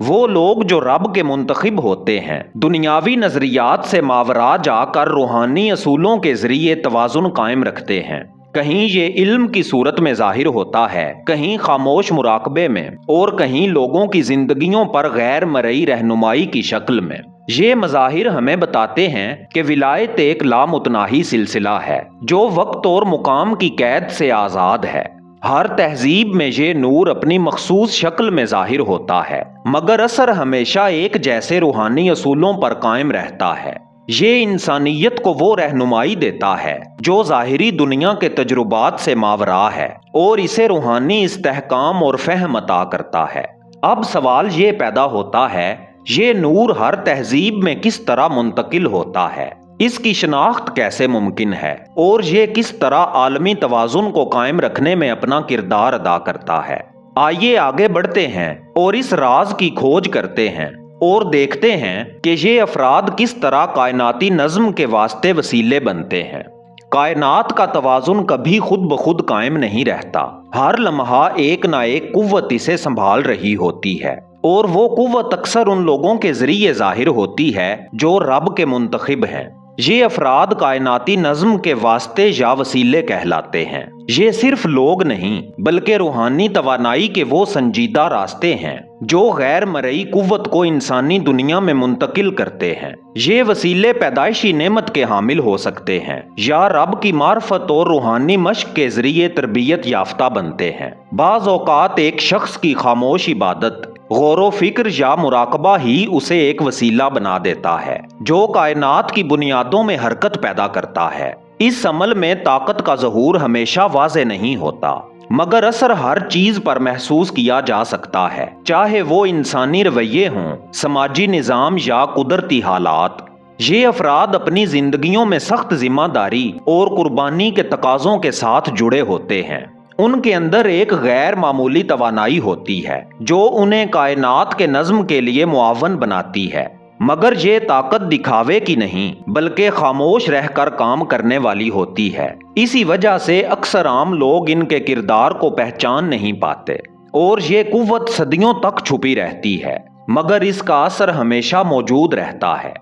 وہ لوگ جو رب کے منتخب ہوتے ہیں دنیاوی نظریات سے ماورا جا کر روحانی اصولوں کے ذریعے توازن قائم رکھتے ہیں۔ کہیں یہ علم کی صورت میں ظاہر ہوتا ہے، کہیں خاموش مراقبے میں، اور کہیں لوگوں کی زندگیوں پر غیر مرئی رہنمائی کی شکل میں۔ یہ مظاہر ہمیں بتاتے ہیں کہ ولایت ایک لامتناہی سلسلہ ہے جو وقت اور مقام کی قید سے آزاد ہے۔ ہر تہذیب میں یہ نور اپنی مخصوص شکل میں ظاہر ہوتا ہے، مگر اثر ہمیشہ ایک جیسے روحانی اصولوں پر قائم رہتا ہے۔ یہ انسانیت کو وہ رہنمائی دیتا ہے جو ظاہری دنیا کے تجربات سے ماورا ہے اور اسے روحانی استحکام اور فہم عطا کرتا ہے۔ اب سوال یہ پیدا ہوتا ہے، یہ نور ہر تہذیب میں کس طرح منتقل ہوتا ہے؟ اس کی شناخت کیسے ممکن ہے؟ اور یہ کس طرح عالمی توازن کو قائم رکھنے میں اپنا کردار ادا کرتا ہے؟ آئیے آگے بڑھتے ہیں اور اس راز کی کھوج کرتے ہیں اور دیکھتے ہیں کہ یہ افراد کس طرح کائناتی نظم کے واسطے وسیلے بنتے ہیں۔ کائنات کا توازن کبھی خود بخود قائم نہیں رہتا، ہر لمحہ ایک نہ ایک قوت اسے سنبھال رہی ہوتی ہے، اور وہ قوت اکثر ان لوگوں کے ذریعے ظاہر ہوتی ہے جو رب کے منتخب ہیں۔ یہ افراد کائناتی نظم کے واسطے یا وسیلے کہلاتے ہیں۔ یہ صرف لوگ نہیں بلکہ روحانی توانائی کے وہ سنجیدہ راستے ہیں جو غیر مرئی قوت کو انسانی دنیا میں منتقل کرتے ہیں۔ یہ وسیلے پیدائشی نعمت کے حامل ہو سکتے ہیں یا رب کی معرفت اور روحانی مشق کے ذریعے تربیت یافتہ بنتے ہیں۔ بعض اوقات ایک شخص کی خاموش عبادت، غور و فکر یا مراقبہ ہی اسے ایک وسیلہ بنا دیتا ہے جو کائنات کی بنیادوں میں حرکت پیدا کرتا ہے۔ اس عمل میں طاقت کا ظہور ہمیشہ واضح نہیں ہوتا، مگر اثر ہر چیز پر محسوس کیا جا سکتا ہے، چاہے وہ انسانی رویے ہوں، سماجی نظام یا قدرتی حالات۔ یہ افراد اپنی زندگیوں میں سخت ذمہ داری اور قربانی کے تقاضوں کے ساتھ جڑے ہوتے ہیں۔ ان کے اندر ایک غیر معمولی توانائی ہوتی ہے جو انہیں کائنات کے نظم کے لیے معاون بناتی ہے، مگر یہ طاقت دکھاوے کی نہیں بلکہ خاموش رہ کر کام کرنے والی ہوتی ہے۔ اسی وجہ سے اکثر عام لوگ ان کے کردار کو پہچان نہیں پاتے اور یہ قوت صدیوں تک چھپی رہتی ہے، مگر اس کا اثر ہمیشہ موجود رہتا ہے۔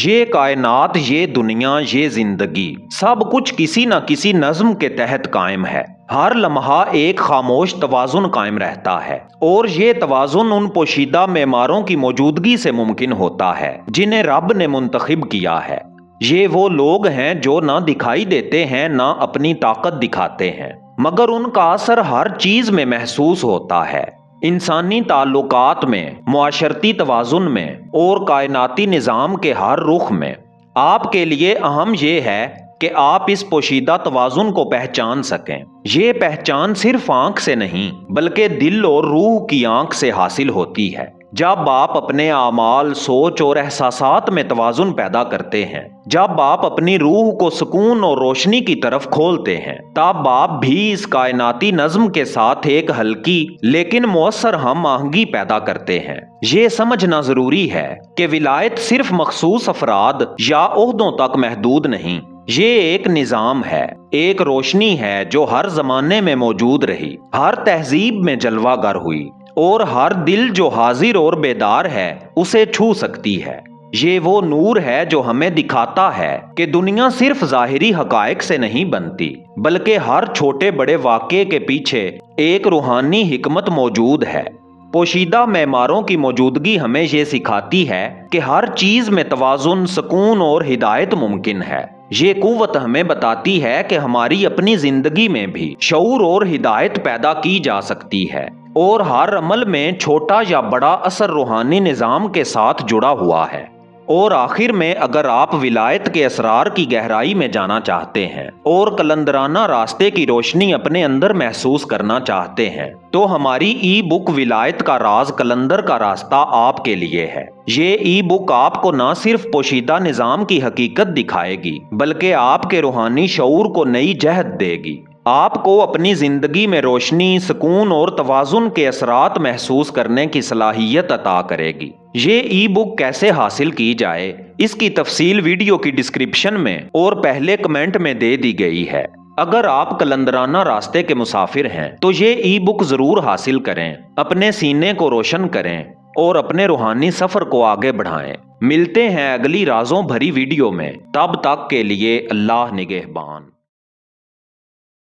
یہ کائنات، یہ دنیا، یہ زندگی، سب کچھ کسی نہ کسی نظم کے تحت قائم ہے۔ ہر لمحہ ایک خاموش توازن قائم رہتا ہے، اور یہ توازن ان پوشیدہ معماروں کی موجودگی سے ممکن ہوتا ہے جنہیں رب نے منتخب کیا ہے۔ یہ وہ لوگ ہیں جو نہ دکھائی دیتے ہیں نہ اپنی طاقت دکھاتے ہیں، مگر ان کا اثر ہر چیز میں محسوس ہوتا ہے، انسانی تعلقات میں، معاشرتی توازن میں اور کائناتی نظام کے ہر رخ میں۔ آپ کے لیے اہم یہ ہے کہ آپ اس پوشیدہ توازن کو پہچان سکیں۔ یہ پہچان صرف آنکھ سے نہیں بلکہ دل اور روح کی آنکھ سے حاصل ہوتی ہے۔ جب آپ اپنے اعمال، سوچ اور احساسات میں توازن پیدا کرتے ہیں، جب آپ اپنی روح کو سکون اور روشنی کی طرف کھولتے ہیں، تب آپ بھی اس کائناتی نظم کے ساتھ ایک ہلکی لیکن مؤثر ہم آہنگی پیدا کرتے ہیں۔ یہ سمجھنا ضروری ہے کہ ولایت صرف مخصوص افراد یا عہدوں تک محدود نہیں، یہ ایک نظام ہے، ایک روشنی ہے جو ہر زمانے میں موجود رہی، ہر تہذیب میں جلوہ گر ہوئی، اور ہر دل جو حاضر اور بیدار ہے اسے چھو سکتی ہے۔ یہ وہ نور ہے جو ہمیں دکھاتا ہے کہ دنیا صرف ظاہری حقائق سے نہیں بنتی بلکہ ہر چھوٹے بڑے واقعے کے پیچھے ایک روحانی حکمت موجود ہے۔ پوشیدہ معماروں کی موجودگی ہمیں یہ سکھاتی ہے کہ ہر چیز میں توازن، سکون اور ہدایت ممکن ہے۔ یہ قوت ہمیں بتاتی ہے کہ ہماری اپنی زندگی میں بھی شعور اور ہدایت پیدا کی جا سکتی ہے، اور ہر عمل میں چھوٹا یا بڑا اثر روحانی نظام کے ساتھ جڑا ہوا ہے۔ اور آخر میں، اگر آپ ولایت کے اسرار کی گہرائی میں جانا چاہتے ہیں اور کلندرانہ راستے کی روشنی اپنے اندر محسوس کرنا چاہتے ہیں تو ہماری ای بک ولایت کا راز کلندر کا راستہ آپ کے لیے ہے۔ یہ ای بک آپ کو نہ صرف پوشیدہ نظام کی حقیقت دکھائے گی بلکہ آپ کے روحانی شعور کو نئی جہت دے گی، آپ کو اپنی زندگی میں روشنی، سکون اور توازن کے اثرات محسوس کرنے کی صلاحیت عطا کرے گی۔ یہ ای بک کیسے حاصل کی جائے، اس کی تفصیل ویڈیو کی ڈسکرپشن میں اور پہلے کمنٹ میں دے دی گئی ہے۔ اگر آپ کلندرانہ راستے کے مسافر ہیں تو یہ ای بک ضرور حاصل کریں، اپنے سینے کو روشن کریں اور اپنے روحانی سفر کو آگے بڑھائیں۔ ملتے ہیں اگلی رازوں بھری ویڈیو میں، تب تک کے لیے اللہ نگہبان۔